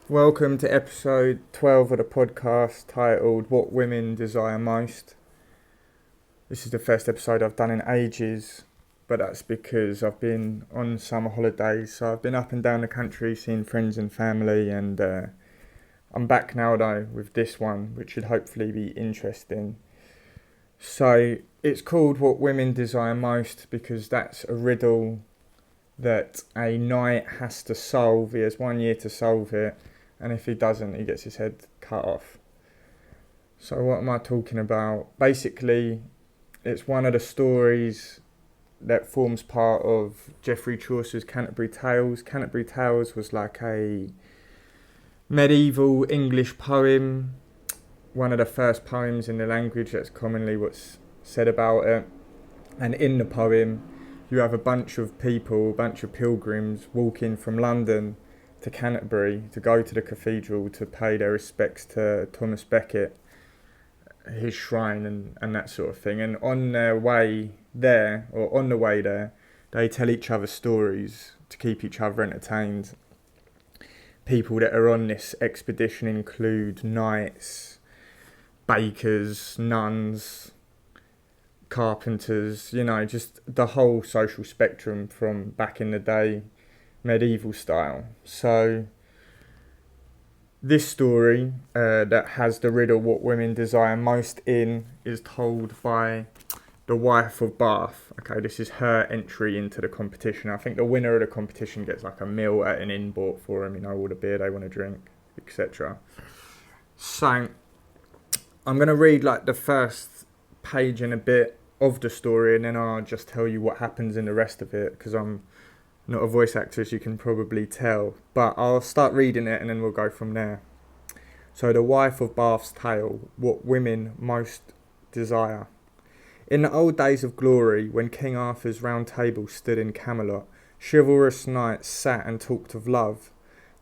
Welcome to episode 12 of the podcast titled What Women Desire Most. This is the first episode I've done in ages, but that's because I've been on summer holidays, so I've been up and down the country seeing friends and family, and I'm back now though with this one, which should hopefully be interesting. So it's called What Women Desire Most because that's a riddle that a knight has to solve. He has 1 year to solve it, and if he doesn't, he gets his head cut off. So what am I talking about? Basically, it's one of the stories that forms part of Geoffrey Chaucer's Canterbury Tales. Canterbury Tales was like a medieval English poem, one of the first poems in the language. That's commonly what's said about it. And in the poem, you have a bunch of people, a bunch of pilgrims walking from London to Canterbury to go to the cathedral to pay their respects to Thomas Becket, his shrine and that sort of thing. And on their way there, or on the way there, they tell each other stories to keep each other entertained. People that are on this expedition include knights, bakers, nuns, carpenters, just the whole social spectrum from back in the day, medieval style. So this story that has the riddle What Women Desire Most in is told by the wife of Bath. Okay, this is her entry into the competition. I think the winner of the competition gets like a meal at an inn bought for them, all the beer they want to drink, etc. So I'm going to read like the first page and a bit of the story, and then I'll just tell you what happens in the rest of it, because I'm not a voice actor, as you can probably tell, but I'll start reading it and then we'll go from there. So the wife of Bath's tale, what women most desire. In the old days of glory, when King Arthur's round table stood in Camelot, chivalrous knights sat and talked of love,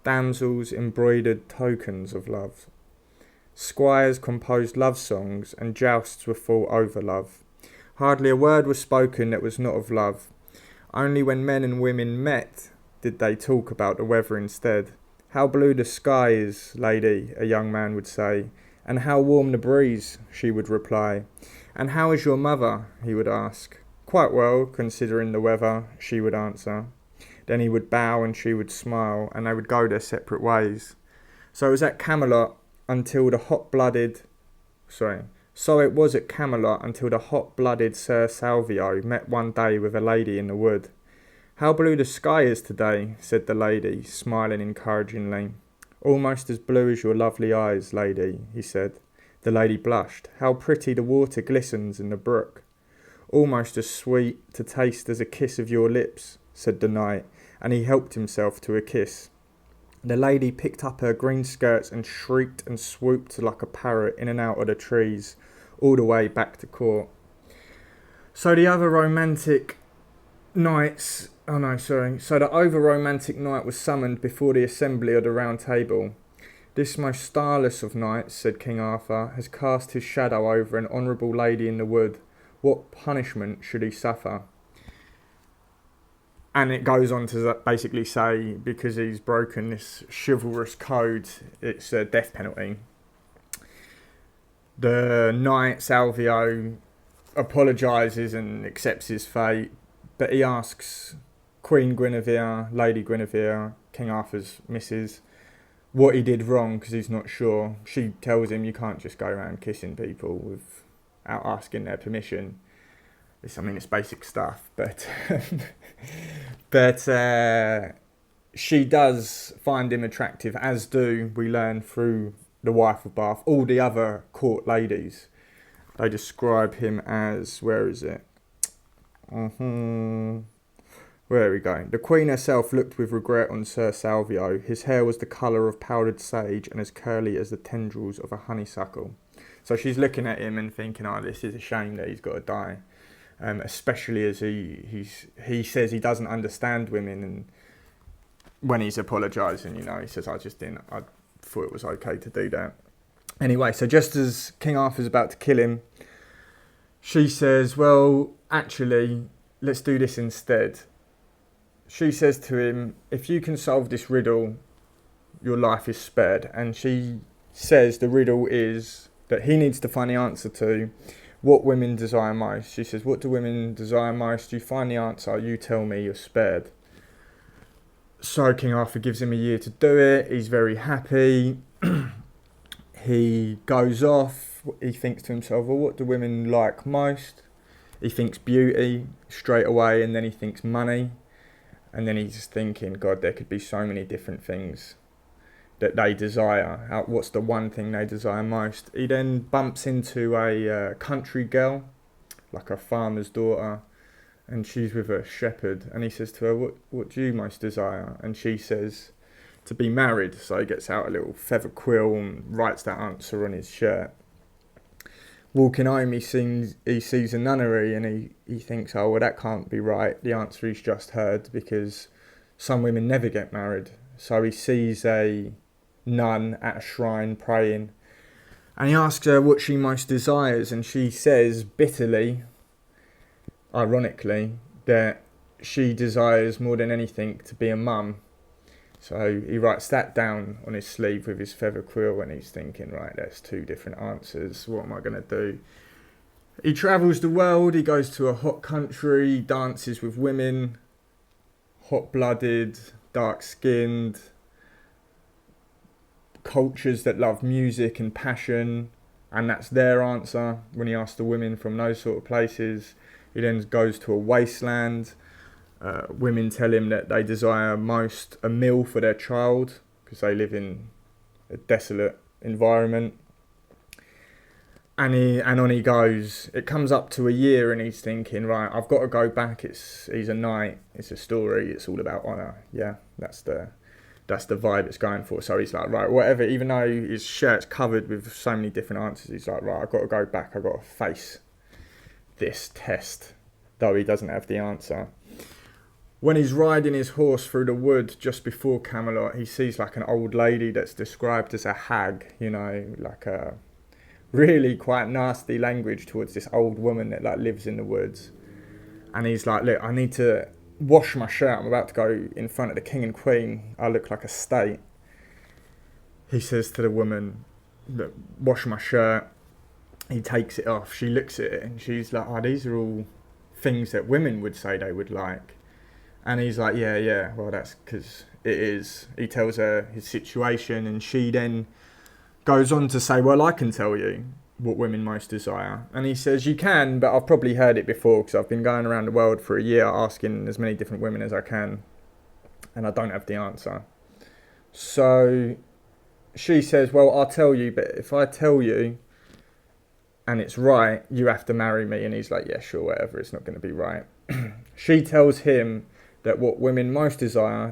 damsels embroidered tokens of love. Squires composed love songs, and jousts were fought over love. Hardly a word was spoken that was not of love. Only when men and women met did they talk about the weather instead. How blue the sky is, lady, a young man would say, and how warm the breeze, she would reply. And how is your mother, he would ask. Quite well, considering the weather, she would answer. Then he would bow and she would smile, and they would go their separate ways. So it was at Camelot until the hot-blooded... So it was at Camelot until the hot-blooded Sir Salvio met one day with a lady in the wood. How blue the sky is today, said the lady, smiling encouragingly. Almost as blue as your lovely eyes, lady, he said. The lady blushed. How pretty the water glistens in the brook. Almost as sweet to taste as a kiss of your lips, said the knight, and he helped himself to a kiss. The lady picked up her green skirts and shrieked and swooped like a parrot in and out of the trees, all the way back to court. So the other romantic knights... So the over-romantic knight was summoned before the assembly of the Round Table. This most starless of knights, said King Arthur, has cast his shadow over an honourable lady in the wood. What punishment should he suffer? And it goes on to basically say, because he's broken this chivalrous code, it's a death penalty. The knight, Salvio, apologises and accepts his fate, but he asks Queen Guinevere, Lady Guinevere, King Arthur's missus, what he did wrong, because he's not sure. She tells him you can't just go around kissing people without asking their permission. It's basic stuff, but she does find him attractive, as do, we learn through the wife of Bath, all the other court ladies. They describe him as, where is it? Where we go? The Queen herself looked with regret on Sir Salvio. His hair was the colour of powdered sage and as curly as the tendrils of a honeysuckle. So she's looking at him and thinking, this is a shame that he's got to die. Especially as he says he doesn't understand women, and when he's apologising, he says, I thought it was okay to do that. Anyway, so just as King Arthur's about to kill him, she says, well, actually, let's do this instead. She says to him, if you can solve this riddle, your life is spared. And she says the riddle is that he needs to find the answer to what women desire most. She says, what do women desire most? You find the answer, you tell me, you're spared. So King Arthur gives him a year to do it. He's very happy. He goes off. He thinks to himself, well, what do women like most? He thinks beauty straight away, and then he thinks money. And then he's thinking, God, there could be so many different things that they desire. What's the one thing they desire most? He then bumps into a country girl, like a farmer's daughter, and she's with a shepherd. And he says to her, what do you most desire? And she says, to be married. So he gets out a little feather quill and writes that answer on his shirt. Walking home, he sees a nunnery, and he thinks, oh, well, that can't be right. The answer he's just heard, because some women never get married. So he sees a nun at a shrine praying, and he asks her what she most desires, and she says bitterly, ironically, that she desires more than anything to be a mum. So he writes that down on his sleeve with his feather quill, and he's thinking, right, there's two different answers. What am I going to do? He travels the world. He goes to a hot country, dances with women, hot-blooded, dark-skinned, cultures that love music and passion, and that's their answer when he asks the women from those sort of places. He then goes to a wasteland. Women tell him that they desire most a meal for their child because they live in a desolate environment. And on he goes. It comes up to a year, and he's thinking, right, I've got to go back. He's a knight. It's a story. It's all about honour. Yeah, that's the vibe it's going for. So he's like, right, whatever. Even though his shirt's covered with so many different answers, he's like, right, I've got to go back. I've got to face this test, though he doesn't have the answer. When he's riding his horse through the wood just before Camelot, he sees like an old lady that's described as a hag, you know, like a really quite nasty language towards this old woman that like lives in the woods. And he's like, look, I need to wash my shirt. I'm about to go in front of the king and queen. I look like a state. He says to the woman, look, wash my shirt. He takes it off. She looks at it and she's like, oh, these are all things that women would say they would like. And he's like, yeah, well, that's because it is. He tells her his situation, and she then goes on to say, well, I can tell you what women most desire. And he says, you can, but I've probably heard it before because I've been going around the world for a year asking as many different women as I can, and I don't have the answer. So she says, well, I'll tell you, but if I tell you and it's right, you have to marry me. And he's like, yeah, sure, whatever, it's not going to be right. She tells him that what women most desire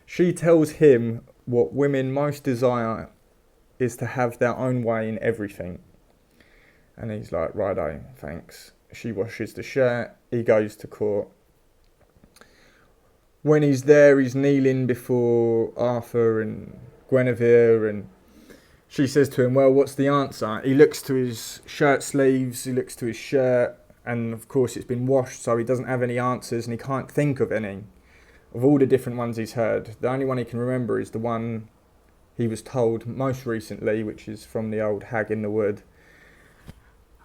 she tells him what women most desire is to have their own way in everything. And he's like, righto, thanks. She washes the shirt. He goes to court. When he's there, he's kneeling before Arthur and Guinevere, and she says to him, well, what's the answer? He looks to his shirt sleeves, he looks to his shirt, and of course it's been washed, so he doesn't have any answers, and he can't think of any. Of all the different ones he's heard, the only one he can remember is the one he was told most recently, which is from the old hag in the wood.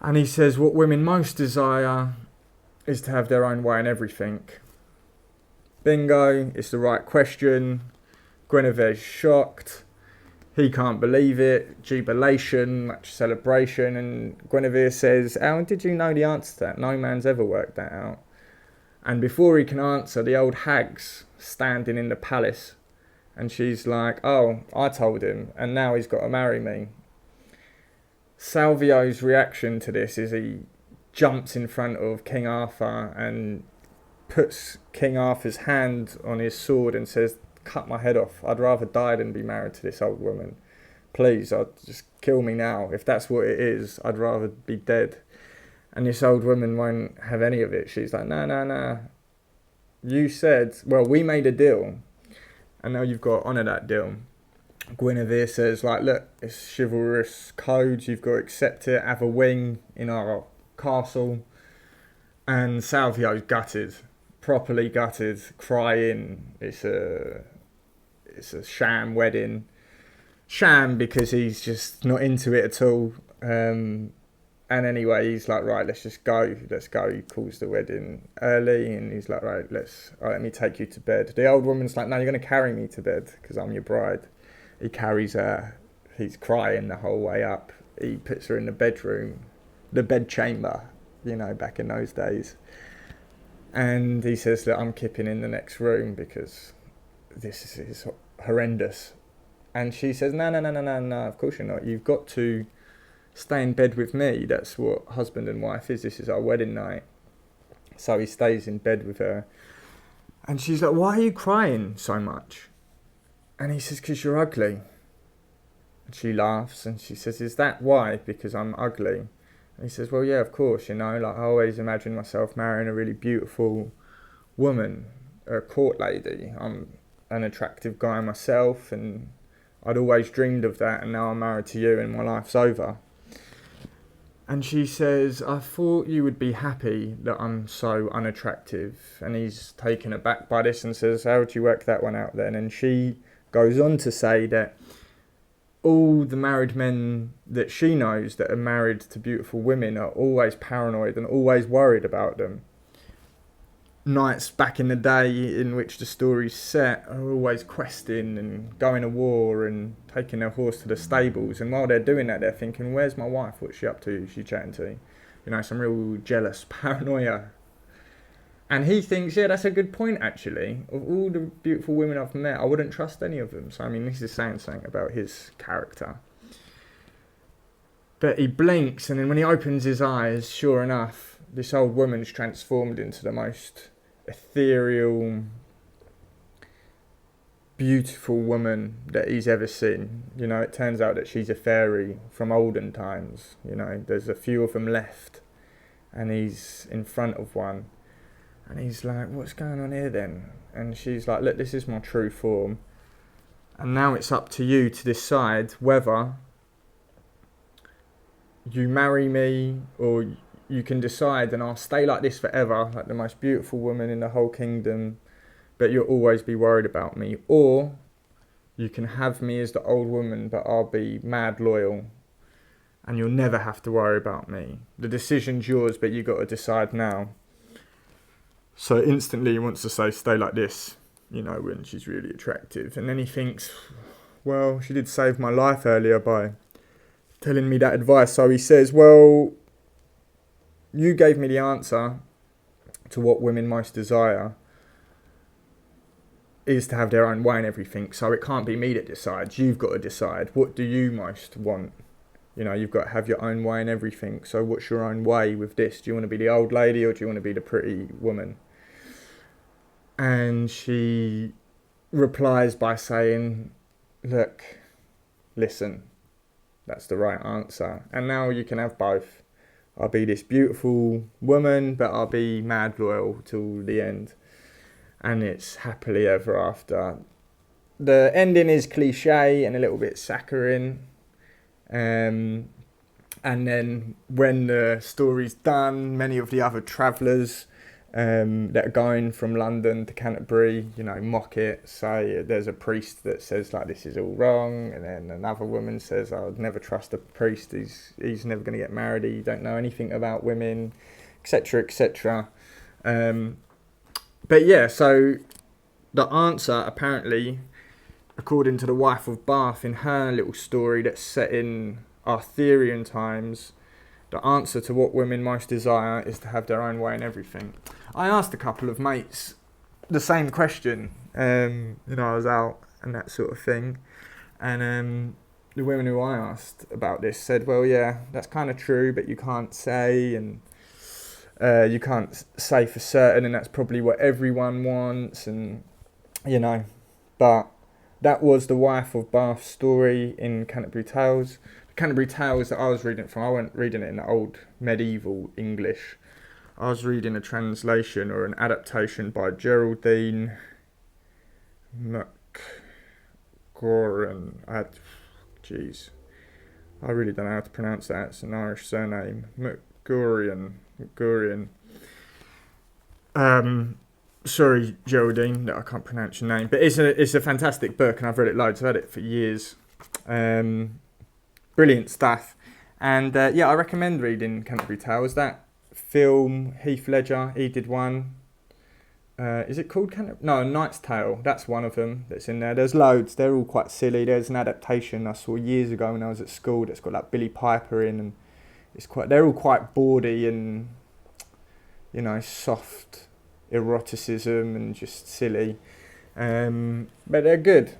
And he says what women most desire is to have their own way in everything. Bingo, it's the right question. Guinevere's shocked. He can't believe it. Jubilation, much celebration. And Guinevere says, how did you know the answer to that? No man's ever worked that out. And before he can answer, the old hag's standing in the palace. And she's like, oh, I told him, and now he's got to marry me. Salvio's reaction to this is he jumps in front of King Arthur and puts King Arthur's hand on his sword and says, cut my head off. I'd rather die than be married to this old woman. Please, just kill me now. If that's what it is, I'd rather be dead. And this old woman won't have any of it. She's like, no. You said, well, we made a deal, and now you've got to honour that deal. Guinevere says, like, look, it's chivalrous codes, you've got to accept it, have a wing in our castle. And Salvio's gutted, properly gutted, crying. it's a sham wedding. Sham because he's just not into it at all. And anyway, he's like, right, let's go. He calls the wedding early, and he's like, right, let me take you to bed. The old woman's like, no, you're going to carry me to bed because I'm your bride. He carries her. He's crying the whole way up. He puts her in the bedroom, the bed chamber, back in those days. And he says, look, I'm kipping in the next room because this is horrendous. And she says, no, of course you're not. You've got to stay in bed with me. That's what husband and wife is. This is our wedding night. So he stays in bed with her. And she's like, why are you crying so much? And he says, because you're ugly. And she laughs and she says, is that why? Because I'm ugly? And he says, well, yeah, of course, I always imagine myself marrying a really beautiful woman, a court lady. I'm an attractive guy myself, and I'd always dreamed of that, and now I'm married to you and my life's over. And she says, I thought you would be happy that I'm so unattractive. And he's taken aback by this and says, how would you work that one out then? And she goes on to say that all the married men that she knows that are married to beautiful women are always paranoid and always worried about them. Knights back in the day in which the story's set are always questing and going to war and taking their horse to the stables, and while they're doing that they're thinking, where's my wife, what's she up to, who's she chatting to, some real jealous paranoia. And he thinks, yeah, that's a good point actually. Of all the beautiful women I've met, I wouldn't trust any of them. So this is saying something about his character. But he blinks, and then when he opens his eyes, sure enough, this old woman's transformed into the most ethereal, beautiful woman that he's ever seen. It turns out that she's a fairy from olden times. There's a few of them left, and he's in front of one, and he's like, what's going on here then? And she's like, look, this is my true form, and now it's up to you to decide whether you marry me, or you can decide and I'll stay like this forever, like the most beautiful woman in the whole kingdom, but you'll always be worried about me. Or you can have me as the old woman, but I'll be mad loyal and you'll never have to worry about me. The decision's yours, but you got to decide now. So instantly he wants to say, stay like this, when she's really attractive. And then he thinks, well, she did save my life earlier by telling me that advice. So he says, well, you gave me the answer to what women most desire is to have their own way and everything. So it can't be me that decides. You've got to decide. What do you most want? You've got to have your own way and everything. So what's your own way with this? Do you want to be the old lady or do you want to be the pretty woman? And she replies by saying, look, listen, that's the right answer. And now you can have both. I'll be this beautiful woman, but I'll be mad loyal till the end. And it's happily ever after. The ending is cliche and a little bit saccharine. And then when the story's done, many of the other travellers that are going from London to Canterbury, mock it, say there's a priest that says like this is all wrong, and then another woman says I would never trust a priest, he's never going to get married, he don't know anything about women, etc, etc. But yeah, so the answer apparently, according to the wife of Bath in her little story that's set in Arthurian times, the answer to what women most desire is to have their own way in everything. I asked a couple of mates the same question, I was out and that sort of thing, and the women who I asked about this said, well, yeah, that's kind of true, but you can't say, and you can't say for certain, and that's probably what everyone wants, and but that was the wife of Bath's story in Canterbury Tales. The Canterbury Tales that I was reading from, I wasn't reading it in the old medieval English. I was reading a translation or an adaptation by Geraldine McGoran. I really don't know how to pronounce that. It's an Irish surname. McGorian. Sorry, Geraldine, that I can't pronounce your name, but it's a fantastic book, and I've read it loads. I've had it for years. Brilliant stuff, and yeah, I recommend reading Canterbury Tales. That film, Heath Ledger, he did one. Is it called Canterbury? No, Knight's Tale. That's one of them that's in there. There's loads. They're all quite silly. There's an adaptation I saw years ago when I was at school that's got like Billy Piper in, and they're all quite bawdy and, you know, soft eroticism and just silly. But they're good.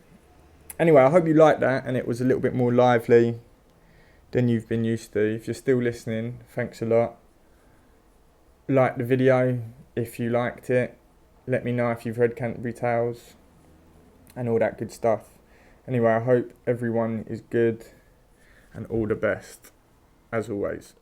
Anyway, I hope you liked that, and it was a little bit more lively than you've been used to. If you're still listening, thanks a lot. Like the video if you liked it. Let me know if you've read Canterbury Tales and all that good stuff. Anyway, I hope everyone is good, and all the best, as always.